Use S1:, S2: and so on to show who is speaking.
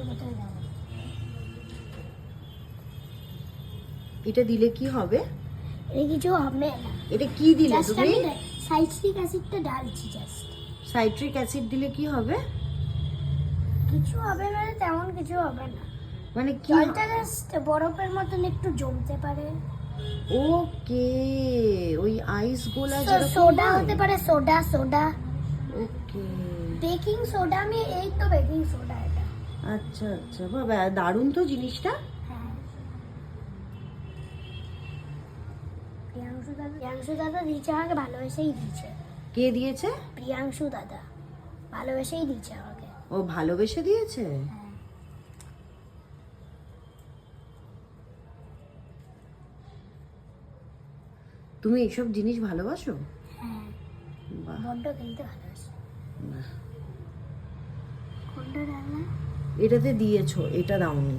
S1: মতোই দাও।
S2: এটা দিলে কি হবে?
S1: এটা কিছু হবে না।
S2: এটা কি দিলে
S1: জাস্ট
S2: তুমি?
S1: আমি সাইট্রিক অ্যাসিডটা ঢালছি জাস্ট।
S2: সাইট্রিক অ্যাসিড দিলে কি হবে?
S1: কিছু হবে মানে তেমন কিছু হবে না,
S2: মানে কি?
S1: জলটা জাস্ট বরফের মতন একটু জমতে পারে।
S2: ওকে, ওই আইস গোলা যেরকম
S1: সোডা
S2: হয়?
S1: হতে পারে, সোডা।
S2: ওকে,
S1: বেকিং সোডা, আমি এই তো বেকিং সোডা এটা।
S2: আচ্ছা আচ্ছা, বাবা দারুণ তো জিনিসটা।
S1: হ্যাঁ, প্রিয়াংশু দাদা দিয়েছে আমাকে, ভালোবেসেই দিয়েছে।
S2: কে দিয়েছে?
S1: প্রিয়াংশু দাদা ভালোবেসেই দিয়েছে আমাকে।
S2: ও ভালোবেসে দিয়েছে?
S1: হ্যাঁ।
S2: তুমি এইসব জিনিস ভালোবাসো?
S1: হ্যাঁ,
S2: বাহ
S1: বড্ড খেলতে ভালোবাসি।
S2: বাহ।
S1: কোনটা ডালনা?
S2: এটাতে দিয়েছো, এটা দাওনি।